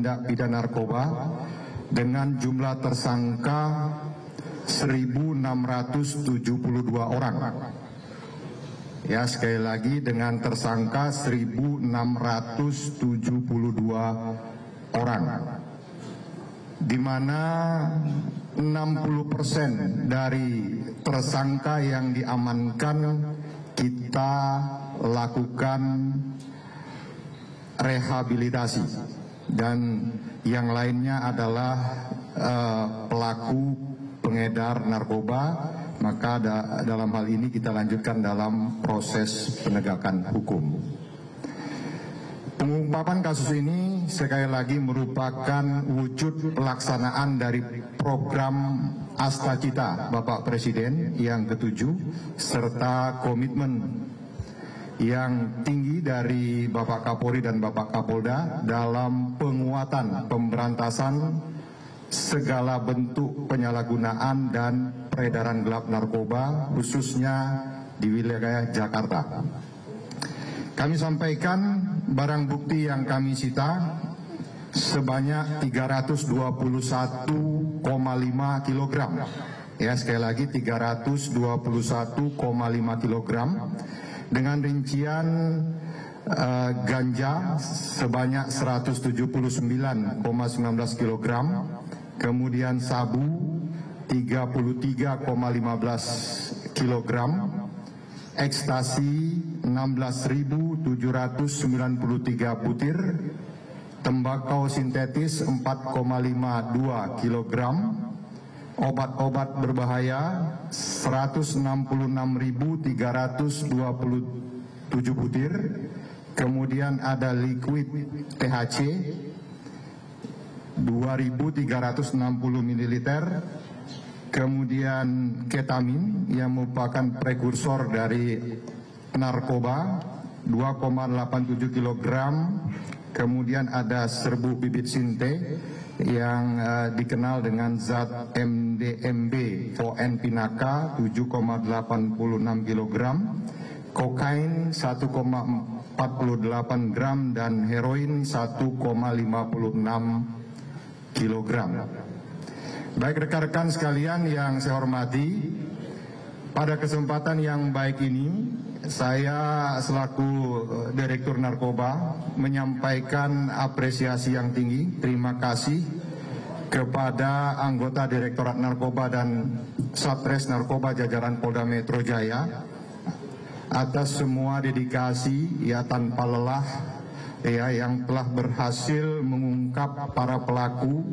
tindak pidana narkoba dengan jumlah tersangka 1.672 orang. Ya, sekali lagi dengan tersangka 1.672 orang, di mana 60% dari tersangka yang diamankan kita lakukan rehabilitasi, dan yang lainnya adalah pelaku pengedar narkoba. Maka dalam hal ini kita lanjutkan dalam proses penegakan hukum. Pengungkapan kasus ini sekali lagi merupakan wujud pelaksanaan dari program Astacita Bapak Presiden yang ke-7 serta komitmen yang tinggi dari Bapak Kapolri dan Bapak Kapolda dalam penguatan pemberantasan segala bentuk penyalahgunaan dan peredaran gelap narkoba, khususnya di wilayah Jakarta. Kami sampaikan barang bukti yang kami sita sebanyak 321,5 kg. Ya, sekali lagi 321,5 kg dengan rincian ganja sebanyak 179,19 kg, kemudian sabu 33,15 kg, ekstasi 16.793 butir, tembakau sintetis 4,52 kg, obat-obat berbahaya 166.327 butir, kemudian ada liquid THC 2.360 ml, kemudian ketamin yang merupakan prekursor dari narkoba 2,87 kg, kemudian ada serbuk bibit sinte yang dikenal dengan zat MDMB ON Pinaka 7,86 kg, kokain 1,48 gram dan heroin 1,56 kg. Baik rekan-rekan sekalian yang saya hormati, pada kesempatan yang baik ini saya selaku Direktur Narkoba menyampaikan apresiasi yang tinggi, terima kasih kepada anggota Direktorat Narkoba dan Satres Narkoba jajaran Polda Metro Jaya atas semua dedikasi ya tanpa lelah ya yang telah berhasil mengungkap para pelaku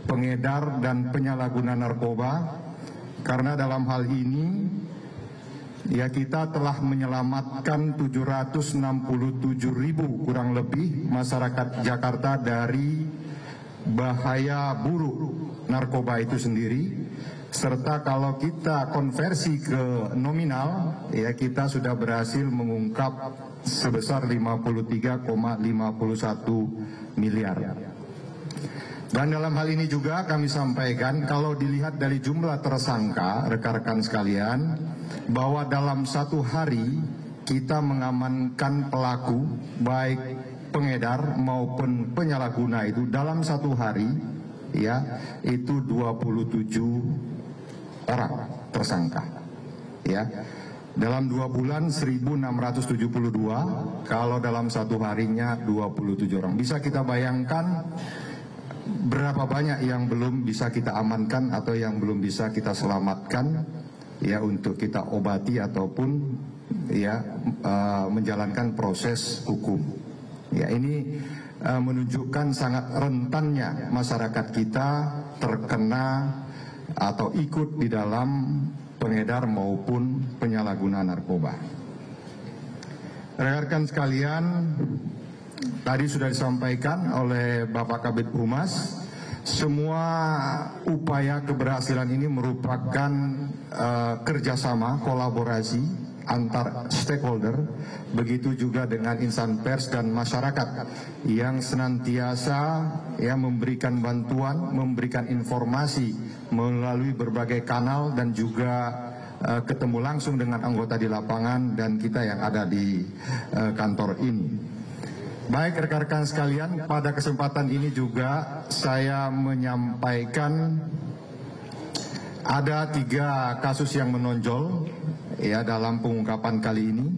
pengedar dan penyalahguna narkoba, karena dalam hal ini ya kita telah menyelamatkan 767.000 kurang lebih masyarakat Jakarta dari bahaya buruk narkoba itu sendiri, serta kalau kita konversi ke nominal ya kita sudah berhasil mengungkap sebesar 53,51 miliar. Dan dalam hal ini juga kami sampaikan kalau dilihat dari jumlah tersangka rekan-rekan sekalian, bahwa dalam satu hari kita mengamankan pelaku baik pengedar maupun penyalahguna itu dalam satu hari ya itu 27 orang tersangka ya. Dalam 2 bulan 1.672, kalau dalam satu harinya 27 orang. Bisa kita bayangkan berapa banyak yang belum bisa kita amankan atau yang belum bisa kita selamatkan ya untuk kita obati ataupun ya menjalankan proses hukum. Ya, ini menunjukkan sangat rentannya masyarakat kita terkena atau ikut di dalam pengedar maupun penyalahguna narkoba. Rekan-rekan sekalian, tadi sudah disampaikan oleh Bapak Kabid Humas, semua upaya keberhasilan ini merupakan kerjasama, kolaborasi antar stakeholder, begitu juga dengan insan pers dan masyarakat yang senantiasa ya memberikan bantuan, memberikan informasi melalui berbagai kanal dan juga ketemu langsung dengan anggota di lapangan dan kita yang ada di kantor ini. Baik rekan-rekan sekalian, pada kesempatan ini juga saya menyampaikan ada 3 kasus yang menonjol ya dalam pengungkapan kali ini.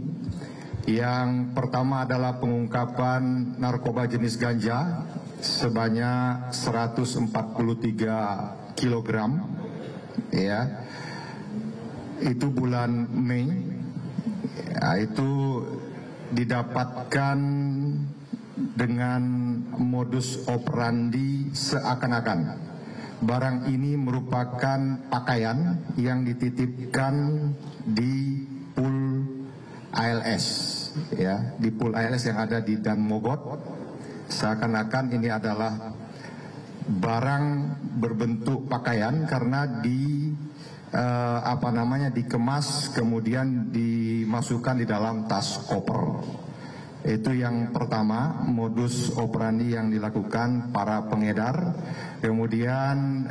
Yang pertama adalah pengungkapan narkoba jenis ganja sebanyak 143 kg ya. Itu bulan Mei. Ya, itu didapatkan dengan modus operandi seakan-akan barang ini merupakan pakaian yang dititipkan di pool ALS, ya, di pool ALS yang ada di Dan Mogot. Seakan-akan ini adalah barang berbentuk pakaian karena dikemas kemudian dimasukkan di dalam tas koper. Itu yang pertama, modus operandi yang dilakukan para pengedar. Kemudian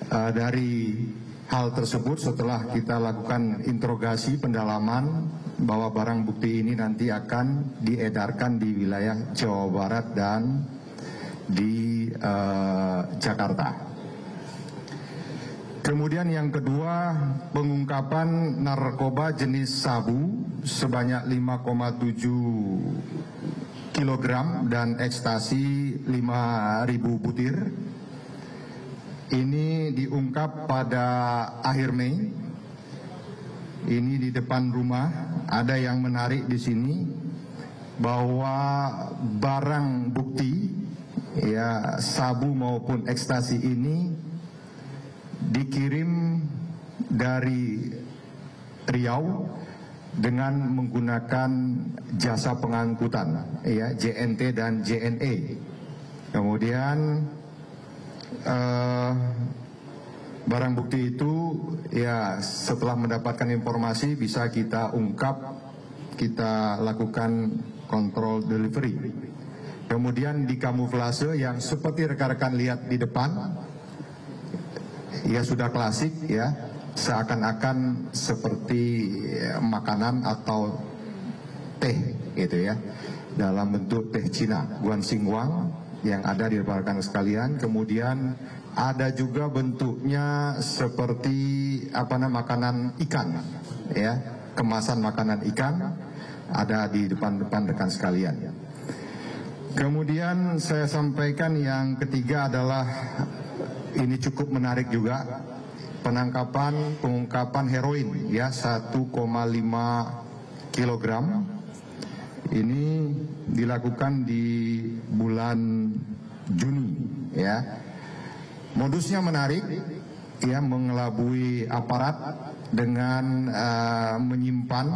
dari hal tersebut setelah kita lakukan interogasi pendalaman bahwa barang bukti ini nanti akan diedarkan di wilayah Jawa Barat dan di Jakarta. Kemudian yang kedua, pengungkapan narkoba jenis sabu sebanyak 5,7 kg dan ekstasi 5.000 butir. Ini diungkap pada akhir Mei. Ini di depan rumah. Ada yang menarik di sini bahwa barang bukti ya sabu maupun ekstasi ini dikirim dari Riau dengan menggunakan jasa pengangkutan ya JNT dan JNE. Kemudian barang bukti itu ya setelah mendapatkan informasi bisa kita ungkap, kita lakukan kontrol delivery. Kemudian dikamuflase yang seperti rekan-rekan lihat di depan. Ya sudah klasik ya, seakan-akan seperti makanan atau teh gitu ya, dalam bentuk teh Cina, guansingwang yang ada di rekan-rekan sekalian. Kemudian ada juga bentuknya seperti makanan ikan ya, kemasan makanan ikan ada di depan rekan sekalian. Kemudian saya sampaikan yang ketiga adalah ini cukup menarik juga, pengungkapan heroin ya 1,5 kg. Ini dilakukan di bulan Juni ya. Modusnya menarik ya, mengelabui aparat dengan menyimpan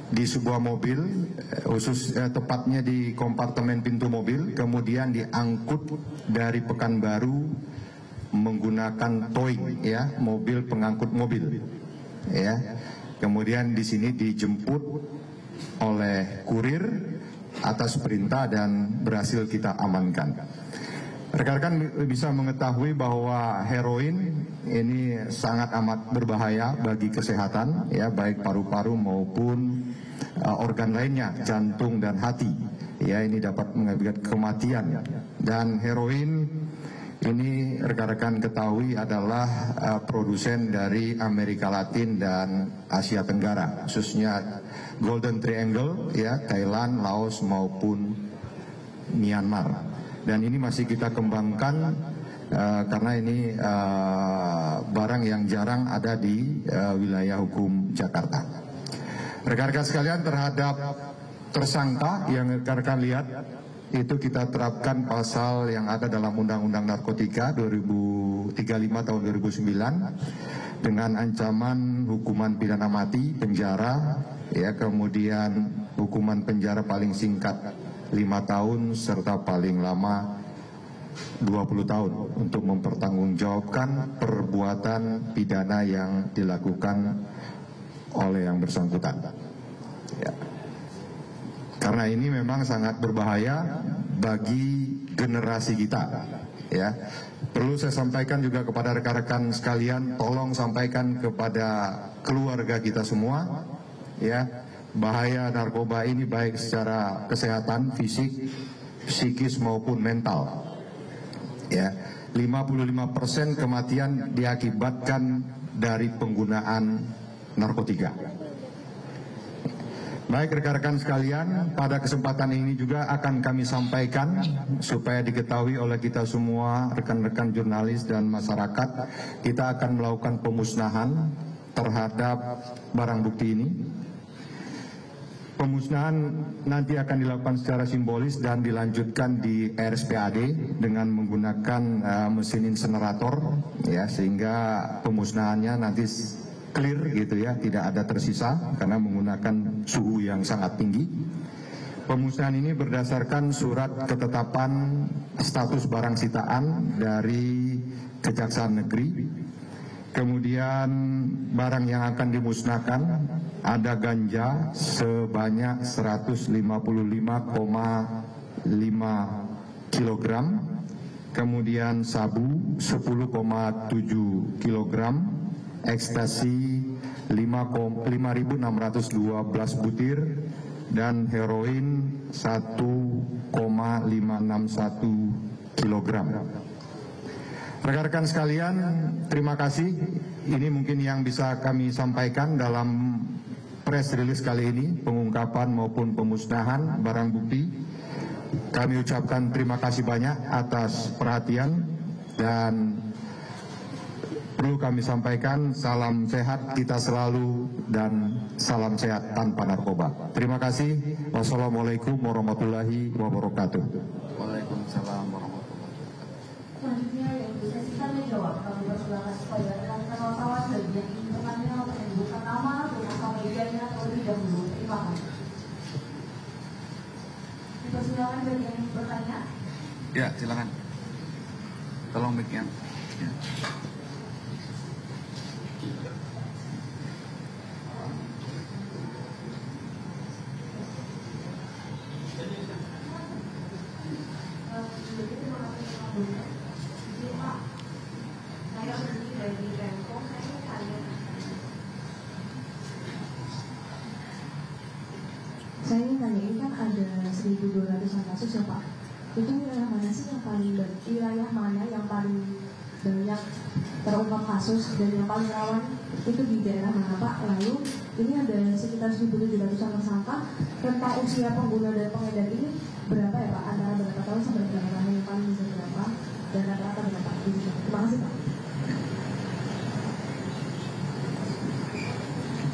di sebuah mobil, tepatnya di kompartemen pintu mobil, kemudian diangkut dari Pekanbaru menggunakan towing ya, mobil pengangkut mobil ya. Kemudian di sini dijemput oleh kurir atas perintah dan berhasil kita amankan. Rekan-rekan bisa mengetahui bahwa heroin ini sangat amat berbahaya bagi kesehatan ya, baik paru-paru maupun organ lainnya, jantung dan hati. Ya, ini dapat mengakibatkan kematian. Dan heroin ini rekan-rekan ketahui adalah produsen dari Amerika Latin dan Asia Tenggara, khususnya Golden Triangle ya, Thailand, Laos maupun Myanmar. Dan ini masih kita kembangkan karena ini barang yang jarang ada di wilayah hukum Jakarta. Rekan-rekan sekalian, terhadap tersangka yang rekan-rekan lihat itu kita terapkan pasal yang ada dalam Undang-Undang Narkotika 2035 tahun 2009 dengan ancaman hukuman pidana mati, penjara ya, kemudian hukuman penjara paling singkat 5 tahun serta paling lama 20 tahun untuk mempertanggungjawabkan perbuatan pidana yang dilakukan oleh yang bersangkutan ya. Karena ini memang sangat berbahaya bagi generasi kita ya. Perlu saya sampaikan juga kepada rekan-rekan sekalian, tolong sampaikan kepada keluarga kita semua ya, bahaya narkoba ini baik secara kesehatan, fisik, psikis maupun mental. Ya, 55% kematian diakibatkan dari penggunaan narkotika. Baik rekan-rekan sekalian, pada kesempatan ini juga akan kami sampaikan supaya diketahui oleh kita semua, rekan-rekan jurnalis dan masyarakat, kita akan melakukan pemusnahan terhadap barang bukti ini. Pemusnahan nanti akan dilakukan secara simbolis dan dilanjutkan di RSPAD dengan menggunakan mesin insenerator, ya, sehingga pemusnahannya nanti clear gitu ya, tidak ada tersisa karena menggunakan suhu yang sangat tinggi. Pemusnahan ini berdasarkan surat ketetapan status barang sitaan dari Kejaksaan Negeri. Kemudian barang yang akan dimusnahkan ada ganja sebanyak 155,5 kg, kemudian sabu 10,7 kg, ekstasi 5.612 butir, dan heroin 1,561 kg. Rekan-rekan sekalian, terima kasih. Ini mungkin yang bisa kami sampaikan dalam press release kali ini, pengungkapan maupun pemusnahan barang bukti. Kami ucapkan terima kasih banyak atas perhatian, dan perlu kami sampaikan salam sehat kita selalu dan salam sehat tanpa narkoba. Terima kasih. Wassalamualaikum warahmatullahi wabarakatuh. Waalaikumsalam warahmatullahi wabarakatuh. Selanjutnya yang bisa kita menjawab, kami persilakan supaya rekan-rekan wartawan dan yang ingin bertanya menyebutkan nama, rumah medianya terlebih dahulu. Terima kasih. Dipersilakan bagi yang ingin bertanya. Ya, silakan. Tolong mic-nya. Ya. Saya ingin tanya, ini kan ada 1.200-an kasus ya Pak. Itu wilayah mana sih yang paling banyak terungkap kasus dan yang paling rawan itu di daerah mana Pak? Lalu ini ada sekitar 1.700-an tersangka. Rentang usia pengguna dan pengedar ini berapa ya Pak? Antara berapa tahun sampai berapa tahun, yang paling bisa berapa dan rata-rata berapa? Terima kasih Pak.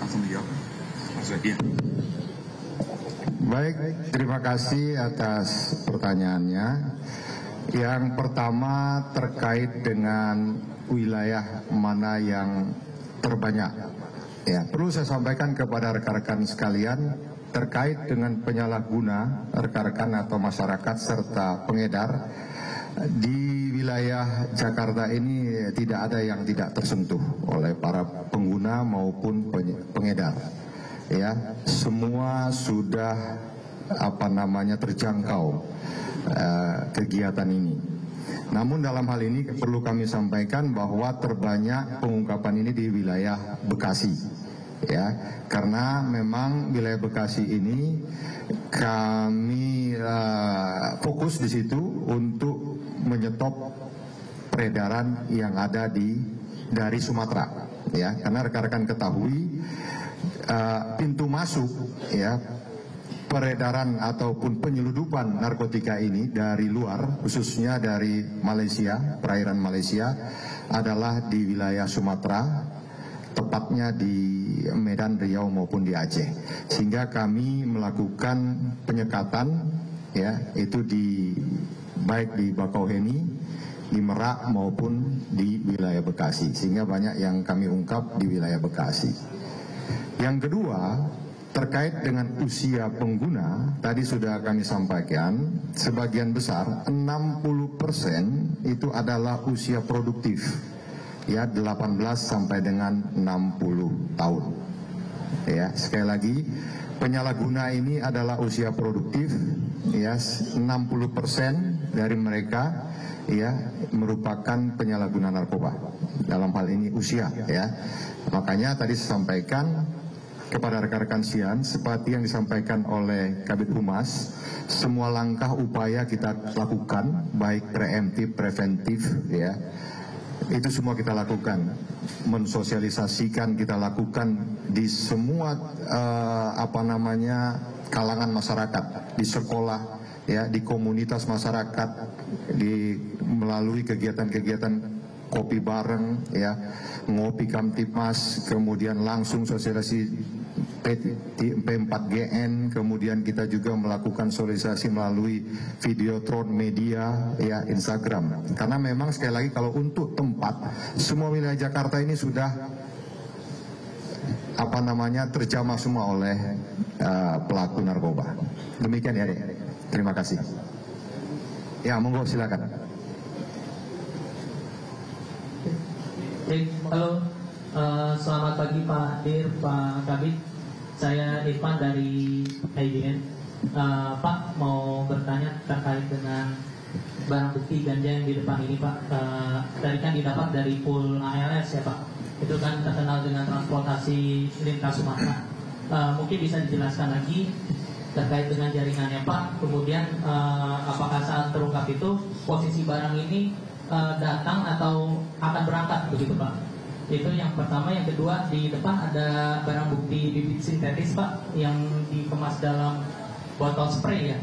Langsung dijawab. Langsung ya. Baik, terima kasih atas pertanyaannya. Yang pertama terkait dengan wilayah mana yang terbanyak. Ya, perlu saya sampaikan kepada rekan-rekan sekalian terkait dengan penyalahguna rekan-rekan atau masyarakat serta pengedar di wilayah Jakarta ini tidak ada yang tidak tersentuh oleh para pengguna maupun pengedar. Ya, semua sudah terjangkau kegiatan ini. Namun dalam hal ini perlu kami sampaikan bahwa terbanyak pengungkapan ini di wilayah Bekasi, ya, karena memang wilayah Bekasi ini kami fokus di situ untuk menyetop peredaran yang ada dari Sumatera, ya, karena rekan-rekan ketahui pintu masuk, ya, peredaran ataupun penyeludupan narkotika ini dari luar, khususnya dari Malaysia, perairan Malaysia, adalah di wilayah Sumatera, tepatnya di Medan, Riau maupun di Aceh. Sehingga kami melakukan penyekatan, ya, itu baik di Bakauheni, di Merak maupun di wilayah Bekasi. Sehingga banyak yang kami ungkap di wilayah Bekasi. Yang kedua, terkait dengan usia pengguna, tadi sudah kami sampaikan, sebagian besar 60% itu adalah usia produktif, ya, 18 sampai dengan 60 tahun. Ya, sekali lagi, penyalahguna ini adalah usia produktif, ya, 60% dari mereka, ya, merupakan penyalahguna narkoba. Dalam hal ini usia, ya. Makanya tadi saya sampaikan kepada rekan-rekan Sian, seperti yang disampaikan oleh Kabid Humas, semua langkah upaya kita lakukan, baik preemptif, preventif, ya, itu semua kita lakukan, mensosialisasikan kita lakukan di semua kalangan masyarakat, di sekolah, ya, di komunitas masyarakat, melalui kegiatan-kegiatan kopi bareng, ya, ngopi Kamtipmas, kemudian langsung sosialisasi P4GN, kemudian kita juga melakukan sosialisasi melalui Videotron media, ya, Instagram. Karena memang sekali lagi kalau untuk tempat, semua wilayah Jakarta ini sudah terjamah semua oleh pelaku narkoba. Demikian ya, Dek. Terima kasih. Ya, monggo silakan. Halo, selamat pagi Pak Dir, Pak Kabid. Saya Irfan dari IDN. Pak, mau bertanya terkait dengan barang bukti ganja yang di depan ini, Pak. Tadi kan didapat dari pool ALS ya, Pak. Itu kan terkenal dengan transportasi lintas Sumatera. Mungkin bisa dijelaskan lagi terkait dengan jaringannya, Pak. Kemudian apakah saat terungkap itu posisi barang ini datang atau akan berangkat begitu, Pak? Itu yang pertama. Yang kedua, di depan ada barang bukti bibit sintetis, Pak, yang dikemas dalam botol spray ya.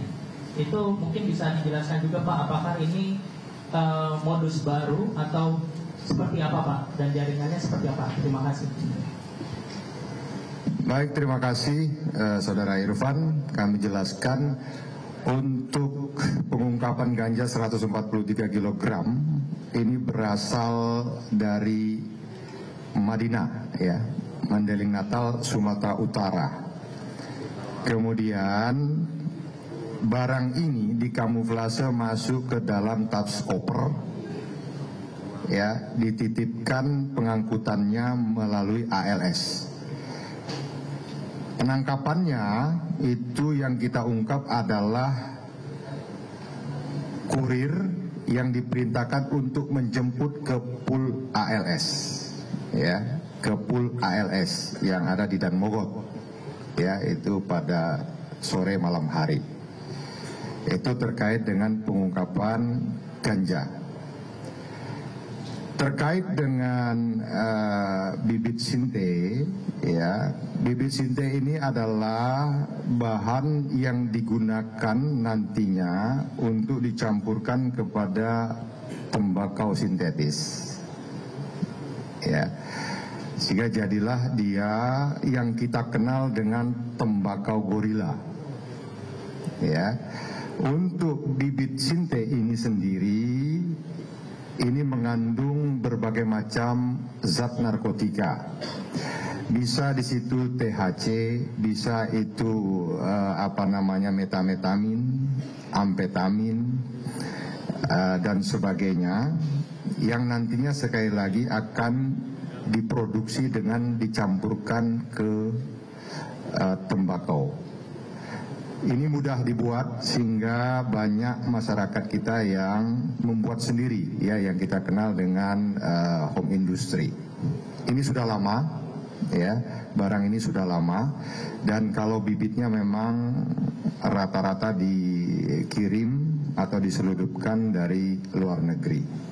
Itu mungkin bisa dijelaskan juga, Pak, apakah ini modus baru atau seperti apa, Pak, dan jaringannya seperti apa? Terima kasih. Baik, terima kasih Saudara Irfan. Kami jelaskan untuk pengungkapan ganja 143 kg ini berasal dari Madinah, ya, Mandeling Natal, Sumatera Utara. Kemudian barang ini dikamuflase masuk ke dalam tas koper, ya, dititipkan pengangkutannya melalui ALS. Penangkapannya itu yang kita ungkap adalah kurir yang diperintahkan untuk menjemput ke pool ALS, ya, ke pool ALS yang ada di Dan Mogot, ya, itu pada sore malam hari. Itu terkait dengan pengungkapan ganja. Terkait dengan bibit sinte, ya, bibit sinte ini adalah bahan yang digunakan nantinya untuk dicampurkan kepada tembakau sintetis, ya, sehingga jadilah dia yang kita kenal dengan tembakau gorila, ya. Untuk bibit sinte ini sendiri, ini mengandung berbagai macam zat narkotika. Bisa di situ THC, bisa itu metamfetamin, amfetamin, dan sebagainya, yang nantinya sekali lagi akan diproduksi dengan dicampurkan ke tembakau. Ini mudah dibuat sehingga banyak masyarakat kita yang membuat sendiri, ya, yang kita kenal dengan home industry. Ini sudah lama, ya, barang ini sudah lama, dan kalau bibitnya memang rata-rata dikirim atau diselundupkan dari luar negeri.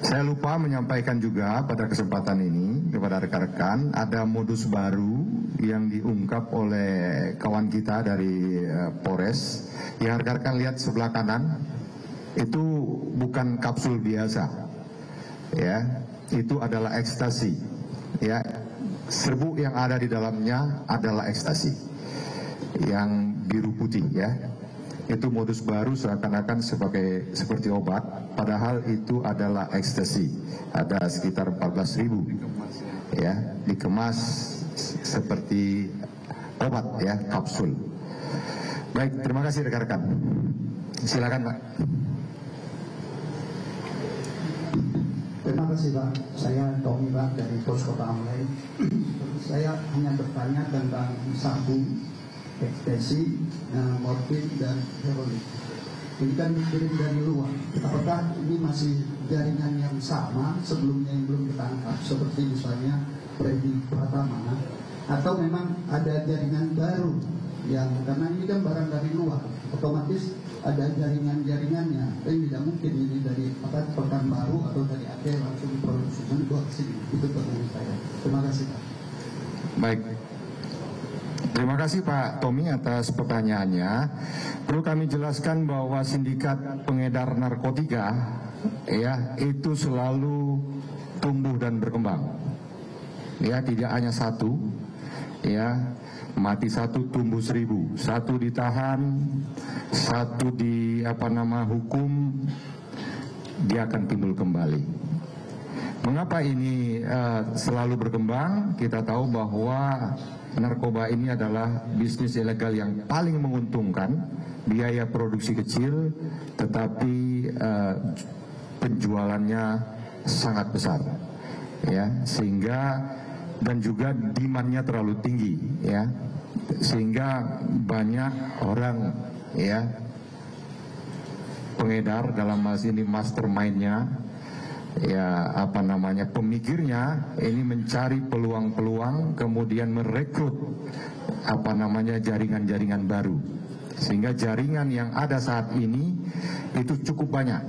Saya lupa menyampaikan juga pada kesempatan ini kepada rekan-rekan, ada modus baru yang diungkap oleh kawan kita dari Polres. Yang rekan-rekan lihat sebelah kanan, itu bukan kapsul biasa, ya, itu adalah ekstasi, ya. Serbuk yang ada di dalamnya adalah ekstasi yang biru putih, ya. Itu modus baru seakan-akan seperti obat, padahal itu adalah ekstasi. Ada sekitar 14.000, ya, dikemas seperti obat, ya, kapsul. Baik, terima kasih rekan-rekan. Silakan, Pak. Terima kasih, Pak. Saya Tommy, Pak, dari Pos Kota Online. Saya hanya bertanya tentang sabu, ekstasi, morfin, dan heroin. Ini kan dikirim dari luar. Apakah ini masih jaringan yang sama sebelumnya yang belum ditangkap? Seperti misalnya Freddy Pratama atau memang ada jaringan baru yang karena ini kan barang dari luar, otomatis ada jaringan-jaringannya, tapi tidak mungkin ini dari Pekanbaru atau dari Aceh langsung diproduksikan ke sini. Itu pertanyaan saya. Terima kasih Pak. Baik. Terima kasih Pak Tommy atas pertanyaannya. Perlu kami jelaskan bahwa sindikat pengedar narkotika ya itu selalu tumbuh dan berkembang. Ya, tidak hanya satu. Ya, mati satu tumbuh 1000, satu ditahan, satu hukum, dia akan timbul kembali. Mengapa ini selalu berkembang? Kita tahu bahwa narkoba ini adalah bisnis ilegal yang paling menguntungkan, biaya produksi kecil, tetapi penjualannya sangat besar, ya, sehingga dan juga demand-nya terlalu tinggi, ya, sehingga banyak orang, ya, pengedar dalam hal ini mastermind-nya, ya, pemikirnya ini mencari peluang-peluang, kemudian merekrut jaringan-jaringan baru, sehingga jaringan yang ada saat ini itu cukup banyak,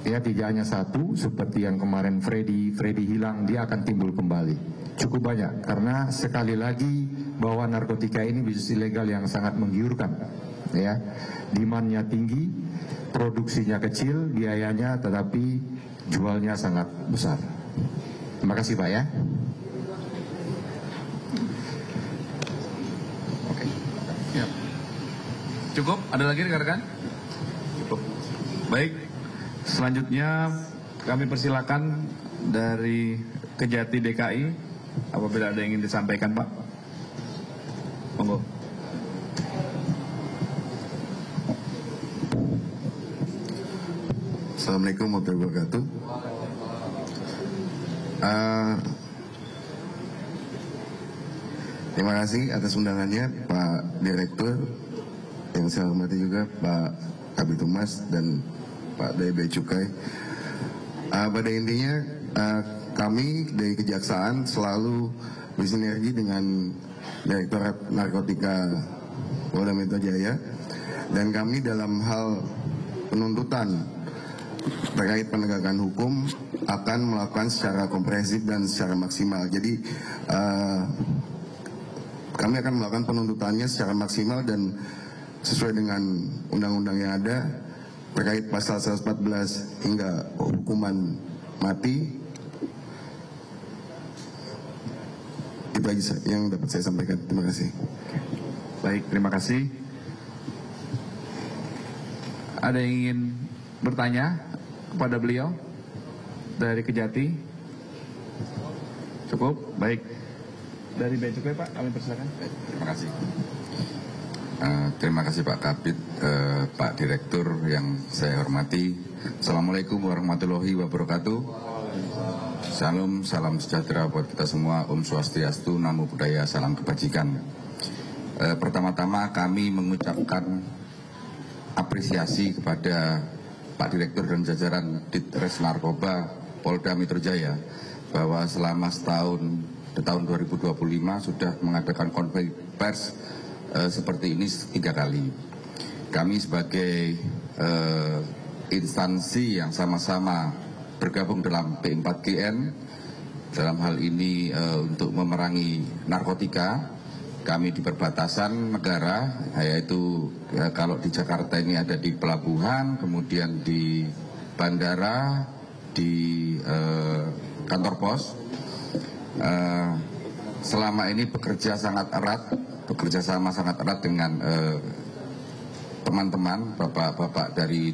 ya, tidak hanya satu seperti yang kemarin Freddy hilang, dia akan timbul kembali. Cukup banyak, karena sekali lagi bahwa narkotika ini bisnis ilegal yang sangat menggiurkan, ya, demand-nya tinggi, produksinya kecil, biayanya, tetapi jualnya sangat besar. Terima kasih Pak, ya. Oke. Ya. Cukup? Ada lagi rekan-rekan? Cukup. Baik. Selanjutnya kami persilakan dari Kejati DKI. Apabila ada yang ingin disampaikan, Pak, monggo. Assalamualaikum warahmatullahi wabarakatuh. Terima kasih atas undangannya Pak Direktur, yang saya hormati juga Pak Kabid Humas dan Pak dari Bea Cukai. Pada intinya kami dari Kejaksaan selalu bersinergi dengan Direktorat Narkotika Polda Metro Jaya, dan kami dalam hal penuntutan terkait penegakan hukum akan melakukan secara komprehensif dan secara maksimal. Jadi kami akan melakukan penuntutannya secara maksimal dan sesuai dengan undang-undang yang ada terkait pasal 114 hingga hukuman mati. Itu aja yang dapat saya sampaikan. Terima kasih. Baik, terima kasih. Ada yang ingin bertanya kepada beliau dari Kejati? Cukup? Baik. Dari Bea Cukai, Pak, kami persilakan. Terima kasih. Terima kasih Pak Kabid, Pak Direktur yang saya hormati. Assalamualaikum warahmatullahi wabarakatuh. Salam sejahtera buat kita semua. Om Swastiastu, Namo Buddhaya, salam kebajikan. Pertama-tama kami mengucapkan apresiasi kepada Pak Direktur dan jajaran Ditres Narkoba Polda Metro Jaya bahwa selama setahun di tahun 2025 sudah mengadakan konferensi pers seperti ini 3 kali. Kami sebagai instansi yang sama-sama bergabung dalam P4GN dalam hal ini untuk memerangi narkotika. Kami di perbatasan negara, yaitu kalau di Jakarta ini ada di pelabuhan, kemudian di bandara, di kantor pos. Selama ini bekerja sama sangat erat dengan teman-teman, bapak-bapak dari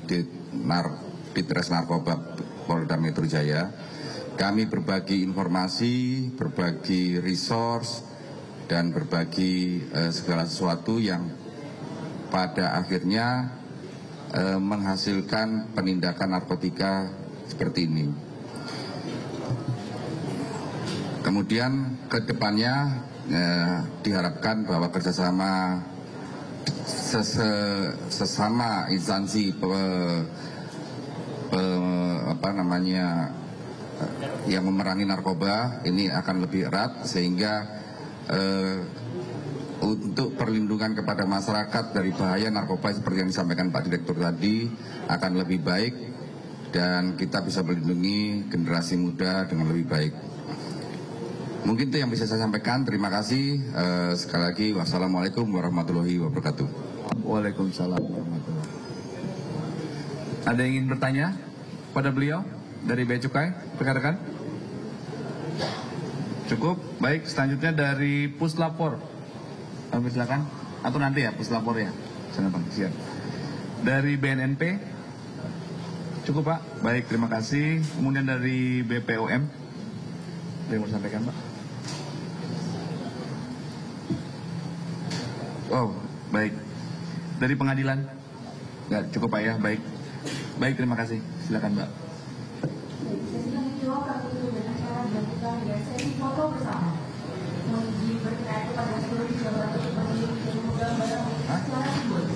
Ditres Narkoba Polda Metro Jaya. Kami berbagi informasi, berbagi resource, dan berbagi segala sesuatu yang pada akhirnya menghasilkan penindakan narkotika seperti ini. Kemudian ke depannya diharapkan bahwa kerjasama sesama instansi yang memerangi narkoba ini akan lebih erat, sehingga untuk perlindungan kepada masyarakat dari bahaya narkoba seperti yang disampaikan Pak Direktur tadi akan lebih baik dan kita bisa melindungi generasi muda dengan lebih baik. Mungkin itu yang bisa saya sampaikan. Terima kasih. Sekali lagi, wassalamualaikum warahmatullahi wabarakatuh. Waalaikumsalam warahmatullahi wabarakatuh. Ada yang ingin bertanya pada beliau dari Bea Cukai, rekan-rekan? Cukup. Baik, selanjutnya dari Puslapor. Kami silakan. Atau nanti ya Puslapor ya. Siap. Dari BNNP. Cukup Pak. Baik, terima kasih. Kemudian dari BPOM. Ada yang mau sampaikan Pak? Oh, baik. Dari pengadilan? Nggak, cukup Pak ya, baik. Baik, terima kasih. Silakan Mbak. Sesi yang kedua kami dengan acara dilakukan dengan sesi foto bersama. Menguji berkenaan kepada seluruh jawaban pemilih dan memegang barang secara simbol.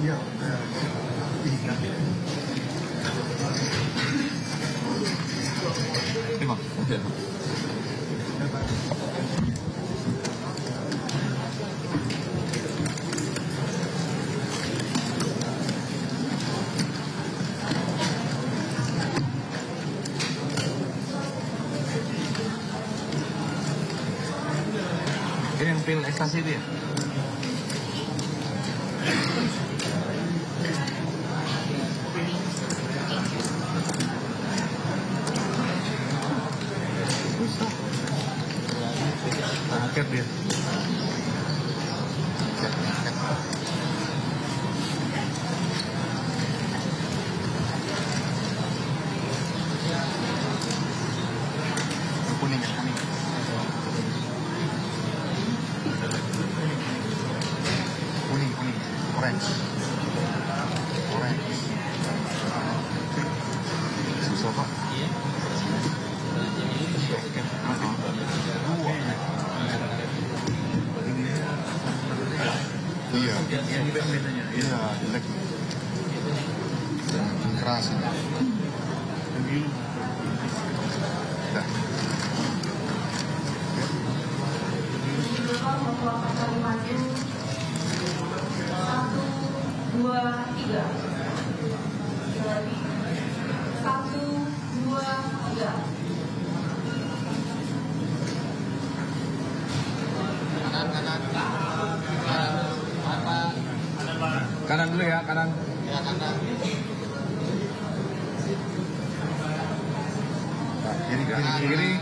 Iya. Terima. Ini yang pil ekstasi dia. Angkat dia. Kuning ya, kuning. Kuning, orange. Susah Pak. Iya. Iya, jelek. Yang keras. Dah. Silakan membawakan kali maju 1, 2, 3. Lagi 1, 2, 3. Kanan dulu ya, kanan. Kiri. Kiri.